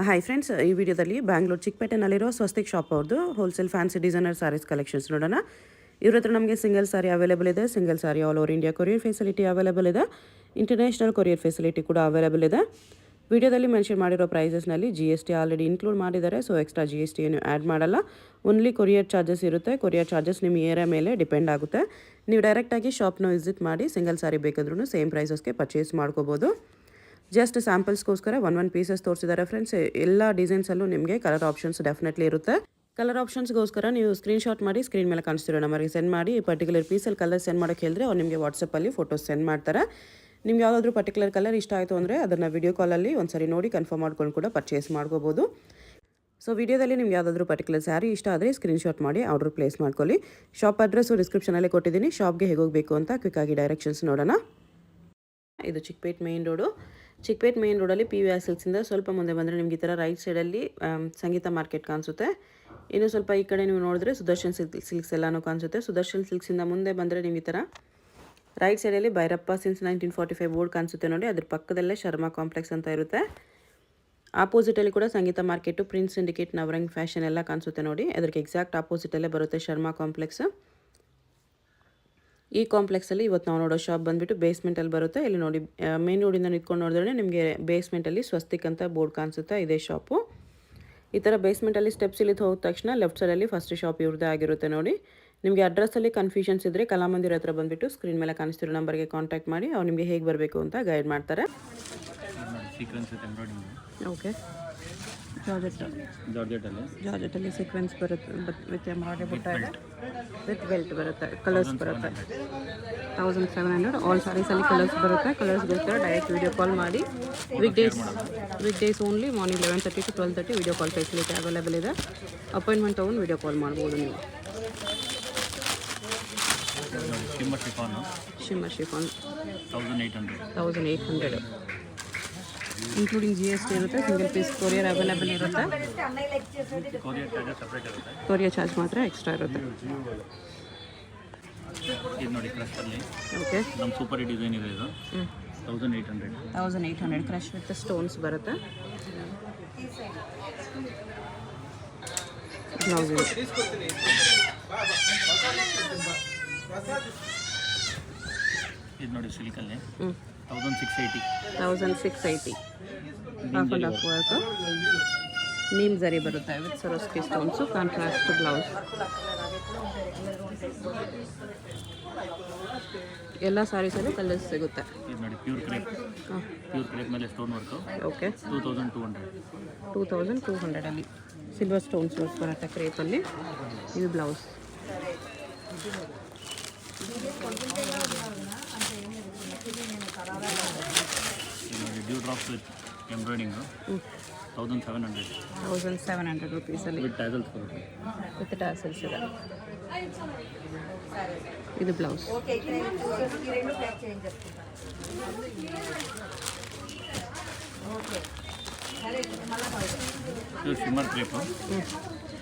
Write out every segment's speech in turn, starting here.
Hi friends, ಈ ವಿಡಿಯೋದಲ್ಲಿ ಬ್ಯಾಂಗ್ಳೂರು ಚಿಕ್ಕಪೇಟೆನಲ್ಲಿರೋ ಸ್ವಸ್ತಿಕ್ ಶಾಪ್ ಅವ್ರದ್ದು wholesale fancy designer sarees collections ನೋಡೋಣ. ಇವ್ರ ಹತ್ರ ನಮಗೆ ಸಿಂಗಲ್ ಸಾರಿ ಅವೈಲೇಬಲ್ ಇದೆ. Single sari all over India courier facility available ಇದೆ. ಇಂಟರ್ನ್ಯಾಷನಲ್ ಕೊರಿಯರ್ ಫೆಸಿಲಿಟಿ ಕೂಡ ಅವೈಲೇಬಲ್ ಇದೆ. ವಿಡಿಯೋದಲ್ಲಿ ಮೆನ್ಷನ್ ಮಾಡಿರೋ ಪ್ರೈಸಸ್ನಲ್ಲಿ GST ಆಲ್ರೆಡಿ ಇನ್ಕ್ಲೂಡ್ ಮಾಡಿದ್ದಾರೆ. ಸೊ ಎಕ್ಸ್ಟ್ರಾ GST ಏನು ಆ್ಯಡ್ ಮಾಡಲ್ಲ. ಓನ್ಲಿ ಕೊರಿಯರ್ ಚಾರ್ಜಸ್ ಇರುತ್ತೆ. ಕೊರಿಯರ್ ಚಾರ್ಜಸ್ ನಿಮ್ಮ ಏರಿಯಾ ಮೇಲೆ ಡಿಪೆಂಡ್ ಆಗುತ್ತೆ. ನೀವು ಡೈರೆಕ್ಟಾಗಿ ಶಾಪ್ನ ವಿಸಿಟ್ ಮಾಡಿ ಸಿಂಗಲ್ ಸಾರಿ ಬೇಕಂದ್ರೂ ಸೇಮ್ ಪ್ರೈಸಸ್ಗೆ ಪರ್ಚೇಸ್ ಮಾಡ್ಕೋಬೋದು. ಜಸ್ಟ್ ಸ್ಯಾಂಪಲ್ಸ್ಗೋಸ್ಕರ ಒನ್ ಪೀಸಸ್ ತೋರಿಸಿದ್ದಾರೆ ಫ್ರೆಂಡ್ಸ್. ಎಲ್ಲ ಡಿಸೈನ್ಸಲ್ಲೂ ನಿಮಗೆ ಕಲರ್ ಆಪ್ಷನ್ಸ್ ಡೆಫಿನೆಟ್ಲಿ ಇರುತ್ತೆ. ಕಲರ್ ಆಪ್ಷನ್ಸ್ಗೋಸ್ಕರ ನೀವು ಸ್ಕ್ರೀನ್ಶಾಟ್ ಮಾಡಿ ಸ್ಕ್ರೀನ್ ಮೇಲೆ ಕಾಣಿಸ್ತಿರೋ ನಂಬರ್ಗೆ ಸೆಂಡ್ ಮಾಡಿ. ಈ ಪರ್ಟಿಕ್ಯುಲರ್ ಪೀಸಲ್ಲಿ ಕಲರ್ ಸೆಂಡ್ ಮಾಡೋಕ್ಕೆ ಹೇಳಿದ್ರೆ ಅವ್ರು ನಿಮಗೆ ವಾಟ್ಸಪ್ಪಲ್ಲಿ ಫೋಟೋಸ್ ಸೆಂಡ್ ಮಾಡ್ತಾರೆ. ನಿಮ್ಗೆ ಯಾವುದಾದ್ರೂ ಪರ್ಟಿಕ್ಯುಲರ್ ಕಲರ್ ಇಷ್ಟ ಆಯಿತು ಅಂದರೆ ಅದನ್ನು ವಿಡಿಯೋ ಕಾಲಲ್ಲಿ ಒಂದ್ಸರಿ ನೋಡಿ ಕನ್ಫರ್ಮ್ ಮಾಡ್ಕೊಂಡು ಕೂಡ ಪರ್ಚೇಸ್ ಮಾಡ್ಕೋಬೋದು. ಸೊ ವಿಡಿಯೋದಲ್ಲಿ ನಿಮ್ಗೆ ಯಾವುದಾದ್ರೂ ಪರ್ಟಿಕ್ಯುಲರ್ ಸ್ಯಾರಿ ಇಷ್ಟ ಆದರೆ ಸ್ಕ್ರೀನ್ಶಾಟ್ ಮಾಡಿ ಆರ್ಡರ್ ಪ್ಲೇಸ್ ಮಾಡ್ಕೊಳ್ಳಿ. ಶಾಪ್ ಅಡ್ರೆಸ್ಸು ಡಿಸ್ಕ್ರಿಪ್ಷನಲ್ಲೇ ಕೊಟ್ಟಿದ್ದೀನಿ. ಶಾಪ್ಗೆ ಹೇಗೆ ಹೋಗಬೇಕು ಅಂತ ಕ್ವಿಕ್ಕಾಗಿ ಡೈರೆಕ್ಷನ್ಸ್ ನೋಡೋಣ. ಇದು Chickpet main road. Chickpet main ರೋಡಲ್ಲಿ PVR ಸಿಲ್ಕ್ಸಿಂದ ಸ್ವಲ್ಪ ಮುಂದೆ ಬಂದರೆ ನಿಮ್ಗೆ ಈ ಥರ ರೈಟ್ ಸೈಡಲ್ಲಿ ಸಂಗೀತ ಮಾರ್ಕೆಟ್ ಕಾಣಿಸುತ್ತೆ. ಇನ್ನು ಸ್ವಲ್ಪ ಈ ಕಡೆ ನೀವು ನೋಡಿದ್ರೆ ಸುದರ್ಶನ್ ಸಿಲ್ಕ್ಸ್ ಎಲ್ಲನೂ ಕಾಣಿಸುತ್ತೆ. ಸುದರ್ಶನ್ ಸಿಲ್ಕ್ಸಿಂದ ಮುಂದೆ ಬಂದರೆ ನಿಮ್ಗೆ ಈ ಥರ ರೈಟ್ ಸೈಡಲ್ಲಿ ಭೈರಪ್ಪ ಸಿನ್ಸ್ 1945 ಬೋರ್ಡ್ ಕಾಣಿಸುತ್ತೆ ನೋಡಿ. ಅದ್ರ ಪಕ್ಕದಲ್ಲೇ ಶರ್ಮಾ ಕಾಂಪ್ಲೆಕ್ಸ್ ಅಂತ ಇರುತ್ತೆ. ಆಪೋಸಿಟಲ್ಲಿ ಕೂಡ Sangeeta market, prince syndicate, Navrang fashion ಎಲ್ಲ ಕಾಣಿಸುತ್ತೆ ನೋಡಿ. ಅದಕ್ಕೆ ಎಕ್ಸಾಕ್ಟ್ ಆಪೋಸಿಟಲ್ಲೇ ಬರುತ್ತೆ ಶರ್ಮಾ ಕಾಂಪ್ಲೆಕ್ಸ್. ಈ ಕಾಂಪ್ಲೆಕ್ಸಲ್ಲಿ ಇವತ್ತು ನಾವು ನೋಡೋ ಶಾಪ್ ಬಂದುಬಿಟ್ಟು ಬೇಸ್ಮೆಂಟಲ್ಲಿ ಬರುತ್ತೆ. ಇಲ್ಲಿ ನೋಡಿ ಮೇನ್ ರೋಡಿಂದ ನಿಂತ್ಕೊಂಡು ನೋಡಿದ್ರೆ ನಿಮಗೆ ಬೇಸ್ಮೆಂಟಲ್ಲಿ ಸ್ವಸ್ತಿಕ್ ಅಂತ ಬೋರ್ಡ್ ಕಾಣಿಸುತ್ತೆ. ಇದೇ ಶಾಪು. ಈ ಥರ ಬೇಸ್ಮೆಂಟಲ್ಲಿ ಸ್ಟೆಪ್ಸ್ ಇಲ್ಲಿದ್ದು ಹೋದ ತಕ್ಷಣ ಲೆಫ್ಟ್ ಸೈಡಲ್ಲಿ ಫಸ್ಟ್ ಶಾಪ್ ಇವ್ರದ್ದೇ ಆಗಿರುತ್ತೆ ನೋಡಿ. ನಿಮಗೆ ಅಡ್ರೆಸ್ಸಲ್ಲಿ ಕನ್ಫ್ಯೂಷನ್ಸ್ ಇದ್ದರೆ ಕಲಾಮಂದಿರ ಹತ್ರ ಬಂದುಬಿಟ್ಟು ಸ್ಕ್ರೀನ್ ಮೇಲೆ ಕಾಣಿಸ್ತಿರೋ ನಂಬರ್ಗೆ ಕಾಂಟ್ಯಾಕ್ಟ್ ಮಾಡಿ ಅವ್ರು ನಿಮಗೆ ಹೇಗೆ ಬರಬೇಕು ಅಂತ ಗೈಡ್ ಮಾಡ್ತಾರೆ. ಓಕೆ, ಜಾರ್ಜೆಟಲ್ಲಿ ಸೀಕ್ವೆನ್ಸ್ ಬರುತ್ತೆ ವಿತ್ ಎಂಬ್ರಾಯ್ಡ್ರಿ ಬುಟ್ಟ ಇದೆ. ವಿತ್ ಬೆಲ್ಟ್ ಬರುತ್ತೆ. ಕಲರ್ಸ್ ಬರುತ್ತೆ 1700. ಆಲ್ ಸ್ಯಾರೀಸಲ್ಲಿ ಕಲರ್ಸ್ ಬರುತ್ತೆ. ಕಲರ್ಸ್ಗೋಸ್ಕರ ಡೈರೆಕ್ಟ್ ವಿಡಿಯೋ ಕಾಲ್ ಮಾಡಿ. Week days only morning 11:30 to 12:30 video call facility available ಇದೆ. ಅಪಾಯಿಂಟ್ಮೆಂಟ್ ತೊಗೊಂಡು ವಿಡಿಯೋ ಕಾಲ್ ಮಾಡ್ಬೋದು ನೀವು. ಶಿಮ್ಮರ್ ಶಿಫಾನ್ 1800 ಇನ್ಕ್ಲೂಡಿಂಗ್ GST ಇರುತ್ತೆ. ಸಿಂಗಲ್ ಪೀಸ್ ಕೊರಿಯರ್ ಅವೈಲೇಬಲ್ ಇರುತ್ತೆ. ಕೊರಿಯರ್ ಚಾರ್ಜ್ ಮಾತ್ರ ಎಕ್ಸ್ಟ್ರಾ ಇರುತ್ತೆ. ಇದು ನೋಡಿ ಕ್ರಶಲ್ಲಿ ಓಕೆ, ನಮ್ಮ ಸೂಪರ್ ಡಿಸೈನ್ ಇದೆ. ಇದು 1800 ಕ್ರಶ್ ವಿತ್ ಸ್ಟೋನ್ಸ್ ಬರುತ್ತೆ. ಬ್ಲೌಸ್ ಇದು ನೋಡಿ ಸಿಲ್ಕಲ್ಲಿ 1680 half and half work neem ಜರಿ ಬರುತ್ತೆ with Swarovski stones. Contrast blouse. ಎಲ್ಲ ಸ್ಯಾರೀಸಲ್ಲೂ ಕಲರ್ಸ್ ಸಿಗುತ್ತೆ. ಇದು ನೋಡಿ ಪ್ಯೂರ್ ಕ್ರೇಪ್ ಮೇಲೆ ಸ್ಟೋನ್ ವರ್ಕು. ಓಕೆ, 2200 2200ಅಲ್ಲಿ ಸಿಲ್ವರ್ ಸ್ಟೋನ್ಸ್ ವರ್ಕ್ ಬರುತ್ತೆ ಕ್ರೇಪಲ್ಲಿ. ಇದು blouse. Dew drops with embroidering 1700 ರುಪೀಸಲ್ಲಿ ವಿತ್ ಟ್ಯಾಸಲ್ಸ್ ಬರುತ್ತೆ. ವಿತ್ ಟಾಸಲ್ಸ್ ಇದೆ. ಇದು ಬ್ಲೌಸ್. ಇದು shimmer crepe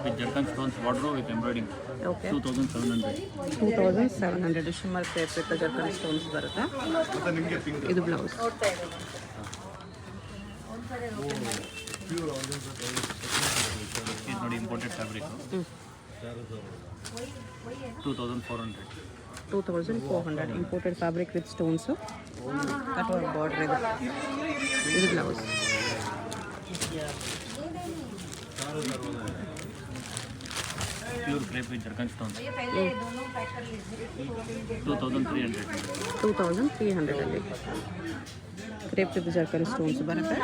with zircon stones border with embroidering. Okay, 2700 shimmer crepe with zircon stones ಬರುತ್ತೆ. ಇದು ಬ್ಲೌಸ್. ಇದು ನೋಡಿ imported fabric 2400 imported fabric with stones. Cutwork border ಇದೆ. ಇದು blouse. Pure crepe with zircon stones 2300 crepe with zircon stones ಬರುತ್ತೆ.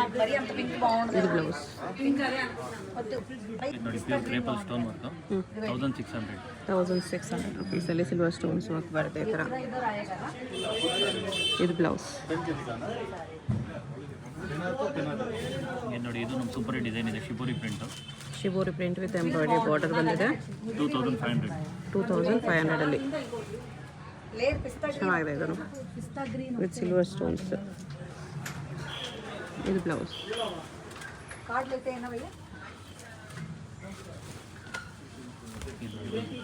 ಇದು blouse. ಇದು ನೋಡಿ ಪ್ಯೂರ್ ಕ್ರೇಪಲ್ಲಿ ಸ್ಟೋನ್ ವರ್ಕು 1600 ರುಪೀಸಲ್ಲಿ ಸಿಲ್ವರ್ ಸ್ಟೋನ್ಸ್ ವರ್ಕ್ ಬರುತ್ತೆ ಈ ಥರ. ಇದು ಬ್ಲೌಸ್. ಇದು ನೋಡಿ ಇದು ನಮ್ಮ ಸೂಪರ್ ಡಿಸೈನ್ ಇದೆ. Shibori print with embroidery border ಬಂದಿದೆ. 2500ಅಲ್ಲಿ ಚೆನ್ನಾಗಿದೆ. ಇದನ್ನು ವಿತ್ ಸಿಲ್ವರ್ ಸ್ಟೋನ್ಸ್. ಇದು ಬ್ಲೌಸ್.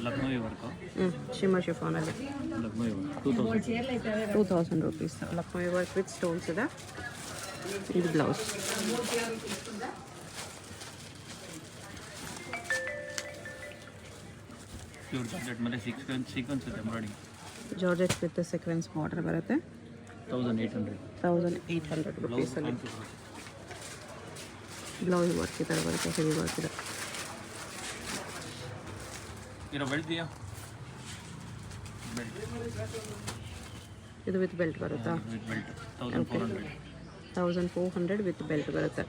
ಲಕ್ನೋವಿ ವರ್ಕು ಶಿಮ್ಮರ್ ಶಿಫಾನಲ್ಲಿ Lucknowi work 2000 rupees. Lucknowi work with stones ಇದೆ. ಇದು ಬ್ಲೌಸ್. ಪ್ಯೂರ್ ಜಾರ್ಜೆಟ್ ಮೇಲೆ ಸೀಕ್ವೆನ್ಸ್ ಇದೆ embroidering. Georgette with sequence border ಬರುತ್ತೆ. 1800. 1800 ರುಪೀಸಲ್ಲಿ. ಬ್ಲೌಸ್ ವರ್ಕ್ ಈ ಥರ ಬರುತ್ತೆ, ಹೆವಿ ವರ್ಕ್ ಇದೆ. ಇರೋ ಬೆಲ್ಟ್ ಇದೆಯಾ? ಬೆಲ್ಟ್ ಇದು ವಿತ್ ಬೆಲ್ಟ್ ಬರುತ್ತಾ? With belt 1400. 1400 ವಿತ್ ಬೆಲ್ಟ್ ಬರುತ್ತೆ.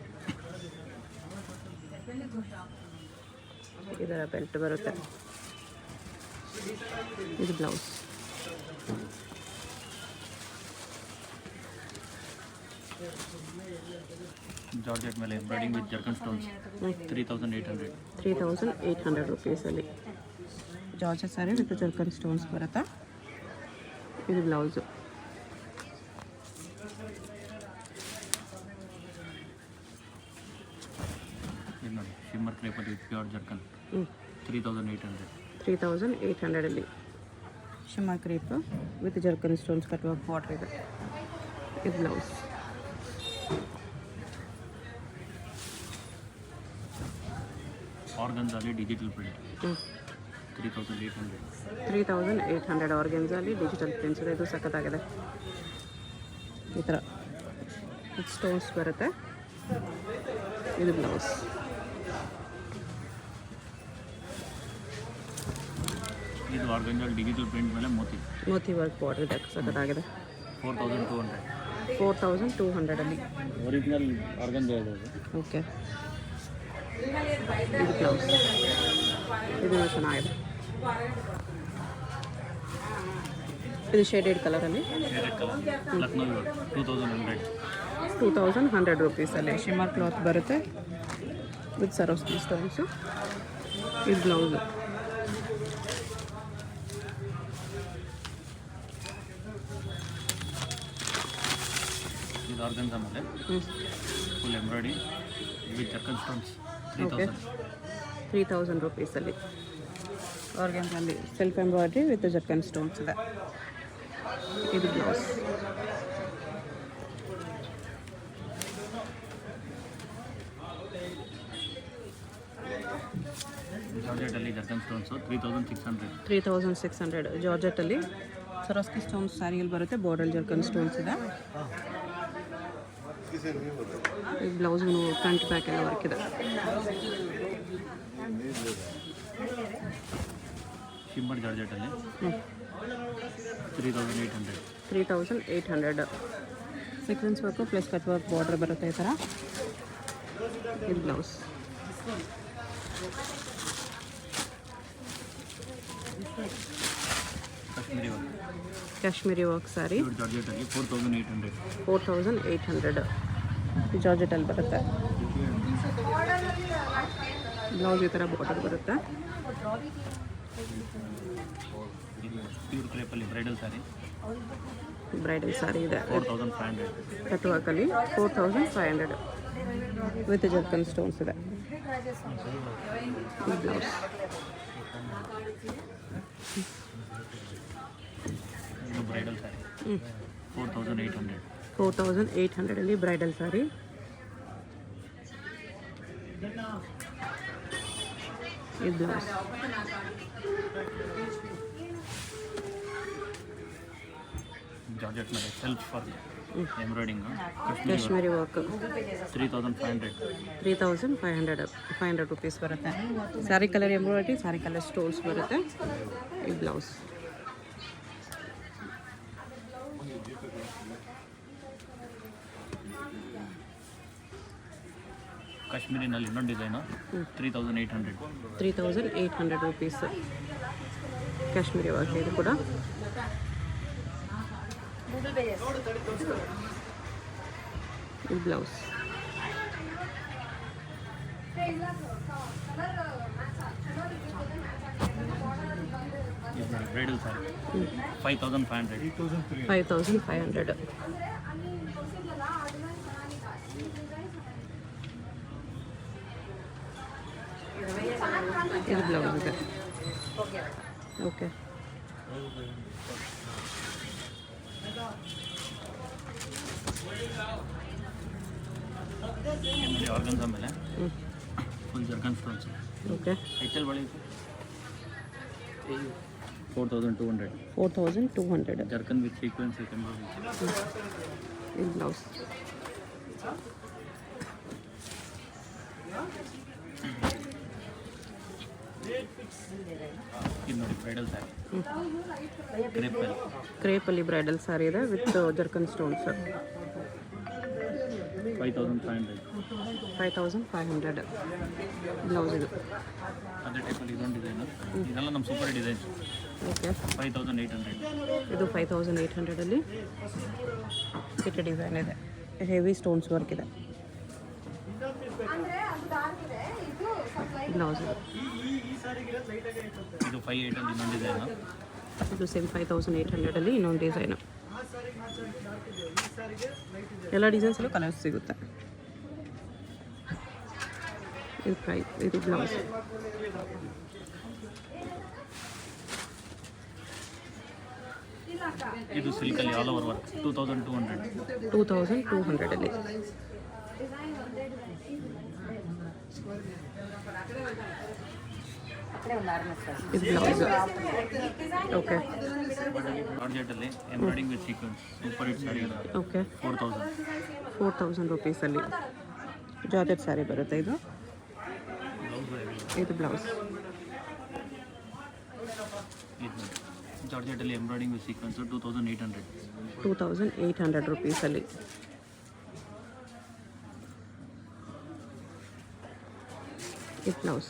ಇದರ ಬೆಲ್ಟ್ ಬರುತ್ತೆ. ಇದು ಬ್ಲೌಸ್. ಜಾರ್ಜೆಟ್ ಮೇಲೆ ಎಂಬ್ರಾಯ್ಡಿಂಗ್ ವಿತ್ ಜರ್ಕನ್ ಸ್ಟೋನ್ಸ್ 3800. 3800 ರುಪೀಸಲ್ಲಿ georgette sari with zircon stones ಬರುತ್ತಾ. ಇದು ಬ್ಲೌಸು. ಇದು ನೋಡಿ ಶಿಮ್ಮರ್ ಕ್ರೇಪಲ್ಲಿ ವಿತ್ ಪ್ಯೂರ್ ಜರ್ಕನ್ 3800. 3800ಅಲ್ಲಿ shimmer crepe with zircon stones ಕಟ್ಟುವ ಬಾರ್ಡರ್ ಇದೆ. ಇದು ಬ್ಲೌಸ್. ಆರ್ಗನ್ಸಲ್ಲಿ ಡಿಜಿಟಲ್ ಪ್ರಿಂಟ್ 3800. 3800 ಆರ್ಗೆನ್ಸಲ್ಲಿ ಡಿಜಿಟಲ್ ಪ್ರಿಂಟ್ಸ್ ಇದೆ. ಇದು ಸಖತ್ತಾಗಿದೆ. ಈ ಥರ ವಿತ್ ಸ್ಟೋನ್ಸ್ ಬರುತ್ತೆ. ಇದು ಬ್ಲೌಸ್. ಇದು ಆರ್ಗನ್ಸಲ್ಲಿ ಡಿಜಿಟಲ್ ಪ್ರಿಂಟ್ ಮೇಲೆ ಮೋತಿ ವರ್ಕ್ ಬಾರ್ಡರ್ ಇದೆ, ಸಖತ್ತಾಗಿದೆ. 4200. 4200ಅಲ್ಲಿ ಒರಿಜಿನಲ್ ಆರ್ಗನ್ಸ ಇದೆ. ಓಕೆ. ಇದು ಬ್ಲೌಸ್. ಇದು ಚೆನ್ನಾಗಿದೆ. ಇದು ಶೇಡೆಡ್ ಕಲರಲ್ಲಿ ಶೇಡೆಡ್ ಕಲರ್ ಲಕ್ನೋ 2100. 2100 ರುಪೀಸಲ್ಲಿ ಶಿಮ್ಮರ್ ಕ್ಲಾತ್ ಬರುತ್ತೆ ವಿತ್ ಸರೋಸ್ಕಿ ಸ್ಟೋನ್ಸು. ಇದು ಬ್ಲೌಸು. ಇದು ಆರ್ಗನ್ಸ ಮೇಲೆ full embroidering with zircon stones okay. 3000 ರುಪೀಸಲ್ಲಿ ಆರ್ಗನ್ಸಲ್ಲಿ self embroidery with zircon stones ಇದೆ. ಇದು ಬ್ಲೌಸ್. ಜಾರ್ಜೆಟಲ್ಲಿ ಜರ್ಕನ್ ಸ್ಟೋನ್ಸು 3600. 3600 ಜಾರ್ಜೆಟಲ್ಲಿ ಸರೋಸ್ಕಿ ಸ್ಟೋನ್ಸ್ ಸ್ಯಾರಿಯಲ್ಲಿ ಬರುತ್ತೆ. ಬಾರ್ಡರ್ ಜರ್ಕನ್ ಸ್ಟೋನ್ಸ್ ಇದೆ. ಈ ಬ್ಲೌಸ್ಗೂ ಫ್ರಂಟ್ ಬ್ಯಾಕ್ ಎಲ್ಲ ವರ್ಕ್ ಇದೆ. ಶಿಮ್ಮರ್ ಜಾರ್ಜೆಟಲ್ಲಿ 3800. 3800 sequins work plus cut work border ಬರುತ್ತೆ ಈ ಥರ. ಇದು ಬ್ಲೌಸ್. ಕಾಶ್ಮೀರಿ ವರ್ಕ್ ಸ್ಯಾರಿ ಜಾರ್ಜೆಟಲ್ಲಿ 4800. 4800 ಜಾರ್ಜೆಟಲ್ಲಿ ಬರುತ್ತೆ. ಬ್ಲೌಸ್ ಈ ಥರ ಬಾರ್ಡರ್ ಬರುತ್ತೆ. ಪ್ಯೂರ್ ಕ್ರೇಪಲ್ಲಿ ಬ್ರೈಡಲ್ ಸ್ಯಾರಿ ಇದೆ. 4500. ಕಟ್ ವರ್ಕಲ್ಲಿ 4500 ವಿತ್ ಜರ್ಕನ್ ಸ್ಟೋನ್ಸ್ ಇದೆ. ಬ್ಲೌಸ್. ಇದು ಬ್ರೈಡಲ್ ಸ್ಯಾರಿ 4800. 4800ಅಲ್ಲಿ ಬ್ರೈಡಲ್ ಸ್ಯಾರಿ. ಇದು ಬ್ಲೌಸ್. ಜಾರ್ಜೆಟ್ ಮೇಲೆ self work embroidering Kashmiri work 3500. 500 rupees ಬರುತ್ತೆ. Sari colour embroidery, sari colour stones ಬರುತ್ತೆ. ಈ ಬ್ಲೌಸ್. ಕಾಶ್ಮೀರಿನಲ್ಲಿ ಇನ್ನೊಂದು ಡಿಸೈನು 3800. 3800 rupees Kashmiri work. ಇದು ಕೂಡ ಈ ಬ್ಲೌಸ್. ಬ್ರೈಡಲ್ ಸ್ಯಾರಿ 5500. 5500 ಇದು ಬ್ಲೌಸ್ ಇದೆ. ಓಕೆ. ಎಲ್ಲಿ ಆರ್ಗನ್ಸ್ ಆಮೇಲೆ ಫುಲ್ ಜರ್ಕನ್ ಸ್ಟೋನ್ಸ್. ಓಕೆ. ಹೆಚ್ಚಲ್ ಬಳಿ 4200. 4200. Jerkin with sequence with embroidery. ಇದು ಬ್ಲೌಸ್. ಇದು ನೋಡಿ ಬ್ರೈಡಲ್ ಸ್ಯಾರಿ. ಕ್ರೇಪಲ್ಲಿ. ಕ್ರೇಪಲ್ಲಿ ಬ್ರೈಡಲ್ ಸ್ಯಾರಿ ಇದೆ ವಿತ್ ಜರ್ಕನ್ ಸ್ಟೋನ್ಸ್. 5500. 5500 ಬ್ಲೌಸ್ ಇದು. ಅದೇ ಟೈಪಲ್ಲಿ ಇದೊಂದು ಡಿಸೈನು. ಇದೆಲ್ಲ ನಮ್ಮ ಸೂಪರ್ ಡಿಸೈನ್ಸ್. ಓಕೆ. 5800. ಇದು 5800ಅಲ್ಲಿ ಚಿಕ್ಕ ಡಿಸೈನ್ ಇದೆ, ಹೆವಿ ಸ್ಟೋನ್ಸ್ ವರ್ಕ್ ಇದೆ. ಬ್ಲೌಸ್ ಇದು. ಇದು 5800 ಇನ್ನೊಂದು ಡಿಸೈನು. ಇದು ಸೇಮ್ 5800ಅಲ್ಲಿ ಇನ್ನೊಂದು ಡಿಸೈನು. ಎಲ್ಲ ಡಿಸೈನ್ಸಲ್ಲೂ ಕಲರ್ಸ್ ಸಿಗುತ್ತೆ. ಇದು ಪ್ರೈಸ್, ಇದು ಬ್ಲೌಸ್. ಇದು ಸಿಲ್ಕಲ್ಲಿ ಆಲ್ ಓವರ್ ವರ್ಕ್ 2200. 2200ಅಲ್ಲಿ. ಇದು ಬ್ಲೌಸ್. ಓಕೆ. ಜಾರ್ಜೆಟಲ್ಲಿ embroidering with sequins super hit sari ಇದೆ. ಓಕೆ. 4000 ರೂಪೀಸಲ್ಲಿ ಜಾರ್ಜೆಟ್ ಸ್ಯಾರಿ ಬರುತ್ತೆ ಇದು. ಇದು ಬ್ಲೌಸ್. ಇದು ಜಾರ್ಜೆಟಲ್ಲಿ ಎಂಬ್ರಾಯ್ಡಿಂಗ್ ವಿತ್ ಸೀಕ್ವೆನ್ಸ್ 2800. 2800 ರೂಪೀಸಲ್ಲಿ. ಇದು ಬ್ಲೌಸ್.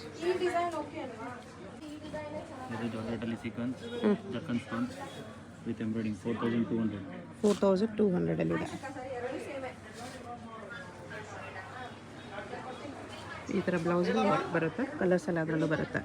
ಇದು ಜಾರ್ಜೆಟಲ್ಲಿ sequins zircon stones with embroidering 4200. 4200ಅಲ್ಲಿದೆ. ಈ ಥರ ಬ್ಲೌಸ್ ಬರುತ್ತೆ, ಕಲರ್ಸ್ ಎಲ್ಲ ಅದರಲ್ಲೂ ಬರುತ್ತೆ.